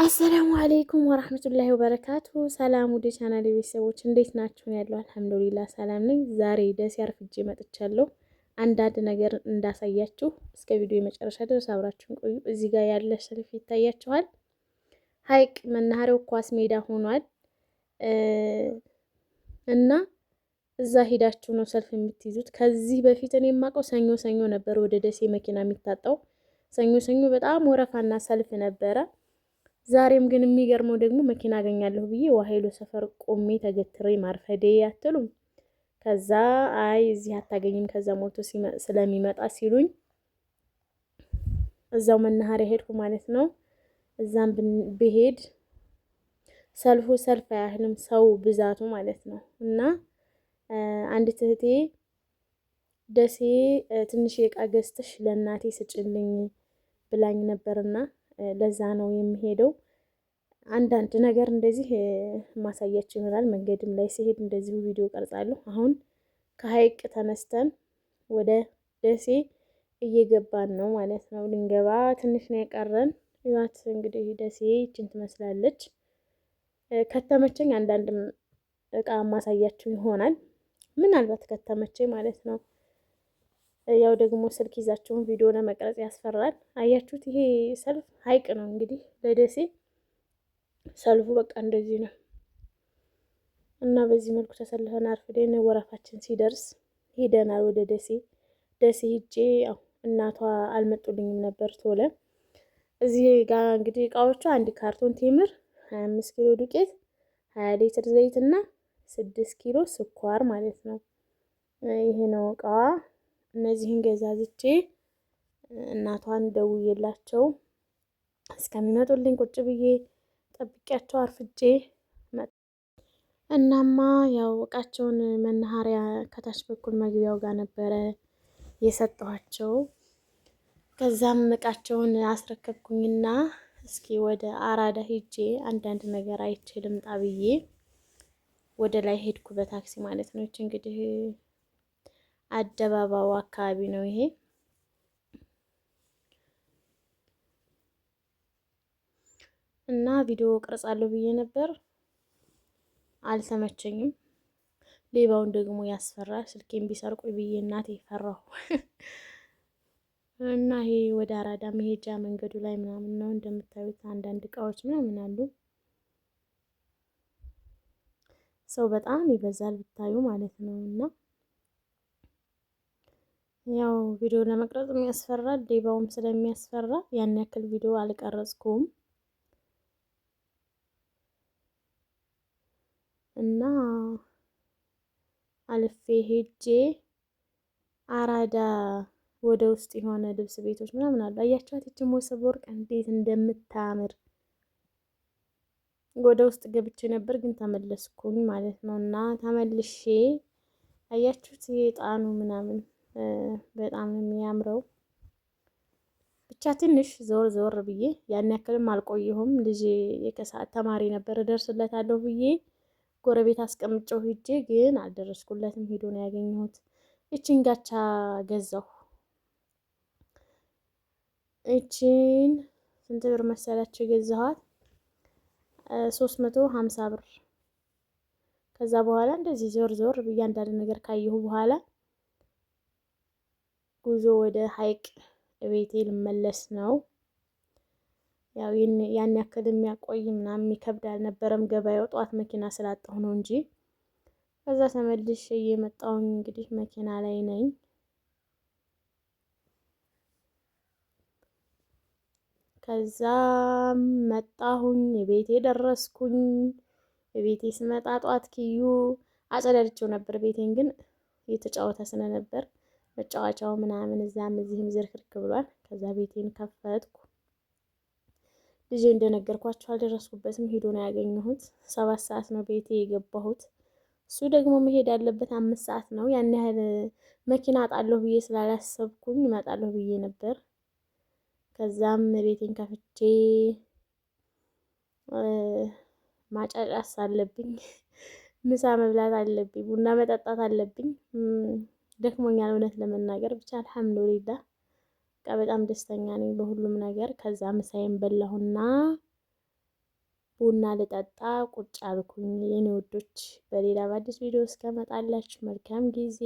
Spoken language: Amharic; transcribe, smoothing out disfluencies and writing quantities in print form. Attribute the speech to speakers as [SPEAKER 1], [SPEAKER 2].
[SPEAKER 1] አሰላሙ አለይኩም ወራህመቱላሂ ወበረካቱ። ሰላም ወደ ቻናሌ ቤተሰቦች እንዴት ናችሁ? ያለው አልሐምዱሊላህ ሰላም ነኝ። ዛሬ ደሴ አርፍጄ መጥቻለሁ። አንዳንድ ነገር እንዳሳያችሁ እስከ ቪዲዮ የመጨረሻ ድረስ አብራችሁን ቆዩ። እዚህ ጋር ያለ ሰልፍ ይታያችኋል። ሀይቅ መናኸሪያው ኳስ ሜዳ ሆኗል እና እዛ ሄዳችሁ ነው ሰልፍ የምትይዙት። ከዚህ በፊት እኔ የማውቀው ሰኞ ሰኞ ነበር ወደ ደሴ መኪና የሚታጣው። ሰኞ ሰኞ በጣም ወረፋና ሰልፍ ነበረ። ዛሬም ግን የሚገርመው ደግሞ መኪና አገኛለሁ ብዬ ዋሄሎ ሰፈር ቆሜ ተገትሬ ማርፈዴ አትሉም። ከዛ አይ እዚህ አታገኝም ከዛ ሞቶ ስለሚመጣ ሲሉኝ እዛው መናኸሪያ ሄድኩ ማለት ነው። እዛም ብሄድ ሰልፉ ሰልፍ አያህልም ሰው ብዛቱ ማለት ነው። እና አንድ እህቴ ደሴ ትንሽ የዕቃ ገዝተሽ ለእናቴ ስጭልኝ ብላኝ ነበርና ለዛ ነው የሚሄደው። አንዳንድ ነገር እንደዚህ ማሳያችሁ ይሆናል። መንገድም ላይ ሲሄድ እንደዚሁ ቪዲዮ ቀርጻለሁ። አሁን ከሀይቅ ተነስተን ወደ ደሴ እየገባን ነው ማለት ነው። ልንገባ ትንሽ ነው የቀረን። ይዋት እንግዲህ ደሴ ይችን ትመስላለች። ከተመቸኝ አንዳንድ እቃ ማሳያችሁ ይሆናል። ምናልባት ከተመቸኝ ማለት ነው። ያው ደግሞ ስልክ ይዛችሁን ቪዲዮ ለመቅረጽ ያስፈራል። አያችሁት? ይሄ ሰልፍ ሀይቅ ነው እንግዲህ ለደሴ ሰልፉ በቃ እንደዚህ ነው። እና በዚህ መልኩ ተሰልፈን አርፍደን ወረፋችን ሲደርስ ሄደናል ወደ ደሴ። ደሴ ሂጄ ያው እናቷ አልመጡልኝም ነበር ቶሎ። እዚህ ጋር እንግዲህ እቃዎቹ አንድ ካርቶን ቴምር፣ 25 ኪሎ ዱቄት፣ 20 ሊትር ዘይት እና 6 ኪሎ ስኳር ማለት ነው። ይሄ ነው እቃዋ። እነዚህን ገዛዝቼ እናቷን ደውዬላቸው እስከሚመጡልኝ ቁጭ ብዬ ጠብቂያቸው አርፍጄ እናማ ያው እቃቸውን መናኸሪያ ከታች በኩል መግቢያው ጋር ነበረ የሰጠኋቸው። ከዛም እቃቸውን አስረከብኩኝና እስኪ ወደ አራዳ ሄጄ አንዳንድ ነገር አይቼ ልምጣ ብዬ ወደ ላይ ሄድኩ በታክሲ ማለት ነው። እቺ እንግዲህ አደባባዩ አካባቢ ነው ይሄ። እና ቪዲዮ ቀርጻለሁ ብዬ ነበር አልተመቸኝም። ሌባውን ደግሞ ያስፈራል። ስልኬን ቢሰርቁኝ ብዬ እናቴ ፈራሁ። እና ይሄ ወደ አራዳ መሄጃ መንገዱ ላይ ምናምን ነው እንደምታዩት። አንዳንድ እቃዎች ምናምን አሉ። ሰው በጣም ይበዛል ብታዩ ማለት ነው። እና ያው ቪዲዮ ለመቅረጽ ያስፈራል። ሌባውም ስለሚያስፈራ ያን ያክል ቪዲዮ አልቀረጽኩም። እና አልፌ ሄጄ አራዳ ወደ ውስጥ የሆነ ልብስ ቤቶች ምናምን አሉ። አያችኋት? እቺ ሞሰብ ወርቅ እንዴት እንደምታምር ወደ ውስጥ ገብቼ ነበር ግን ተመለስኩኝ ማለት ነው። እና ተመልሼ አያችሁት? የጣኑ ምናምን በጣም የሚያምረው ብቻ ትንሽ ዞር ዞር ብዬ ያን ያክልም አልቆየሁም። ልጅ የከሰዓት ተማሪ ነበር እደርስለታለሁ ብዬ ጎረቤት አስቀምጨው ሂጄ ግን አልደረስኩለትም። ሄዶ ነው ያገኘሁት። እቺን ጋቻ ገዛሁ። እቺን ስንት ብር መሰላችሁ የገዛኋት? 350 ብር። ከዛ በኋላ እንደዚህ ዞር ዞር ብዬ አንዳንድ ነገር ካየሁ በኋላ ጉዞ ወደ ሀይቅ ቤቴ ልመለስ ነው። ያው ያን ያክል የሚያቆይ ምናምን የሚከብድ አልነበረም። ገበያው ጠዋት መኪና ስላጣሁ ነው እንጂ ከዛ ተመልሼ እየመጣሁኝ እንግዲህ መኪና ላይ ነኝ። ከዛ መጣሁኝ ቤቴ ደረስኩኝ። ቤቴ ስመጣ ጠዋት ኪዩ አጸዳድቼው ነበር። ቤቴን ግን እየተጫወተ ስለነበር መጫወቻው ምናምን እዛም እዚህም ዝርክርክ ብሏል። ከዛ ቤቴን ከፈትኩ። ልጄ እንደነገርኳቸው አልደረስኩበትም። ሄዶ ነው ያገኘሁት። 7 ሰዓት ነው ቤቴ የገባሁት። እሱ ደግሞ መሄድ ያለበት 5 ሰዓት ነው። ያን ያህል መኪና አጣለሁ ብዬ ስላላሰብኩኝ እመጣለሁ ብዬ ነበር። ከዛም ቤቴን ከፍቼ ማጫጫስ አለብኝ፣ ምሳ መብላት አለብኝ፣ ቡና መጠጣት አለብኝ። ደክሞኛል እውነት ለመናገር ብቻ ቡና ልጠጣ ቁጭ አልኩኝ የኔ ውዶች። በሌላ በአዲስ ቪዲዮ እስከመጣላችሁ መልካም ጊዜ